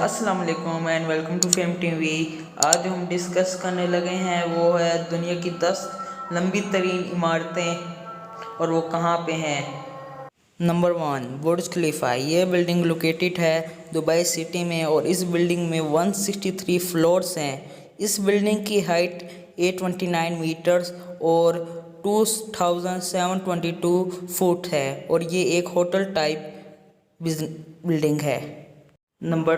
अस्सलाम वालेकुम and welcome to Fame TV. आज हम डिस्कस करने लगे हैं वो है दुनिया की 10 लंबी तरीन इमारतें और वो कहाँ पे हैं। नंबर 1 बुर्ज खलीफा। ये बिल्डिंग लोकेटेड है दुबई सिटी में और इस बिल्डिंग में 163 फ्लोर्स हैं। इस बिल्डिंग की हाइट 829 मीटर्स और 2722 फुट है और ये एक होटल टाइप बिल्डिंग है। नंबर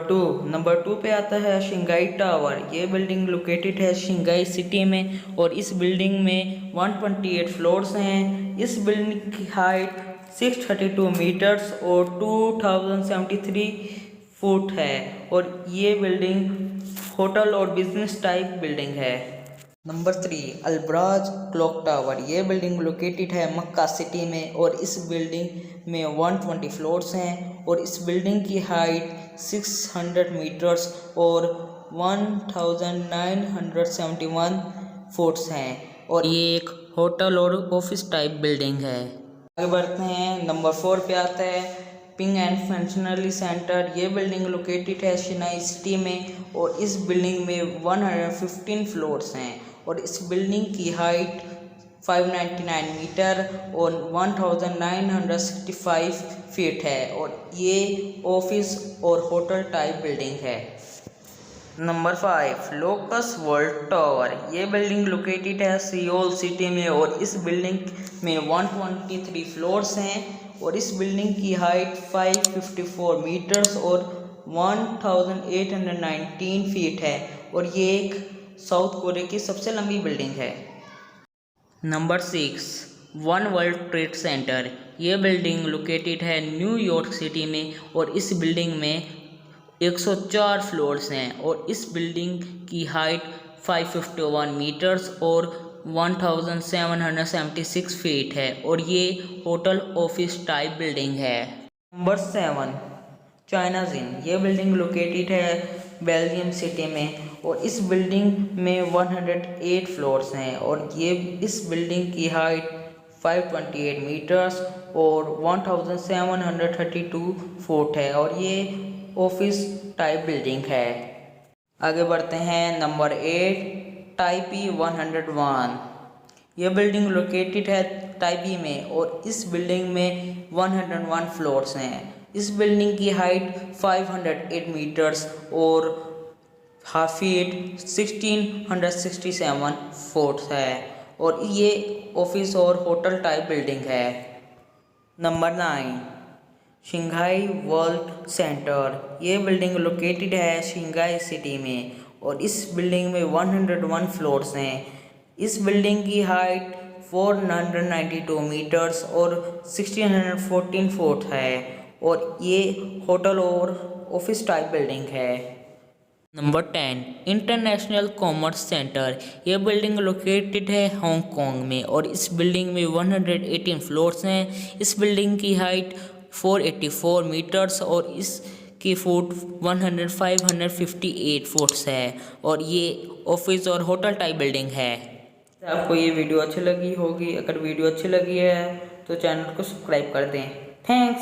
टू पे आता है शंघाई टावर। ये बिल्डिंग लोकेटेड है शंघाई सिटी में और इस बिल्डिंग में 128 फ्लोर्स हैं। इस बिल्डिंग की हाइट 632 मीटर्स और 2073 फुट है और ये बिल्डिंग होटल और बिजनेस टाइप बिल्डिंग है। नंबर 3 अलबराज क्लॉक टावर। ये बिल्डिंग लोकेटेड है मक्का सिटी में और इस बिल्डिंग में 120 फ्लोर्स हैं और इस बिल्डिंग की हाइट 600 मीटर्स और 1971 फुट्स हैं और ये एक होटल और ऑफिस टाइप बिल्डिंग है। आगे बढ़ते हैं, नंबर 4 पे आता है पिंग एंड फंक्शनली सेंटर। ये बिल्डिंग लोकेटेड है चेन्नई सिटी में और इस बिल्डिंग में 115 फ्लोर्स हैं और इस बिल्डिंग की हाइट 599 मीटर और 1965 फीट है और ये ऑफिस और होटल टाइप बिल्डिंग है। Number 5 locus world tower. ये बिल्डिंग लोकेटेड है सियोल सिटी में और इस बिल्डिंग में 123 फ्लोर्स हैं और इस बिल्डिंग की हाइट 554 मीटर्स और 1819 फीट है और ये एक साउथ कोरिया की सबसे लंबी बिल्डिंग है। Number 6 one world trade centre. ये बिल्डिंग लोकेटेड है न्यूयॉर्क सिटी में और इस बिल्डिंग में 104 फ्लोर्स हैं और इस बिल्डिंग की हाइट 551 मीटर्स और 1776 फीट है और ये होटल ऑफिस टाइप बिल्डिंग है। नंबर 7 चाइना जिन। ये बिल्डिंग लोकेटेड है बेल्जियम सिटी में और इस बिल्डिंग में 108 फ्लोर्स हैं और ये इस बिल्डिंग की हाइट 528 मीटर्स और 1732 फुट है और ये ऑफिस टाइप बिल्डिंग है। आगे बढ़ते हैं, नंबर 8 टाइपी 101। यह बिल्डिंग लोकेटेड है ताइपी में और इस बिल्डिंग में 101 फ्लोर्स हैं। इस बिल्डिंग की हाइट 508 मीटर्स और हाफ फीट 1667 फुट है और ये ऑफिस और होटल टाइप बिल्डिंग है। Number 9 Shanghai world centre. ये बिल्डिंग लोकेटेड है शंघाई सिटी में और इस बिल्डिंग में 101 फ्लोर्स हैं। इस बिल्डिंग की हाइट 492 मीटर्स और 1614 फुट है और ये होटल और ऑफिस टाइप बिल्डिंग है। Number 10 international commerce centre. यह बिल्डिंग लोकेटेड है हांगकांग में और इस बिल्डिंग में 118 फ्लोर्स हैं। इस बिल्डिंग की हाइट 484 मीटर्स और इसकी फुट 558 फुट्स है और ये ऑफिस और होटल टाइप बिल्डिंग है। आपको ये वीडियो अच्छी लगी होगी। अगर वीडियो अच्छी लगी है तो चैनल को सब्सक्राइब कर दें। थैंक्स।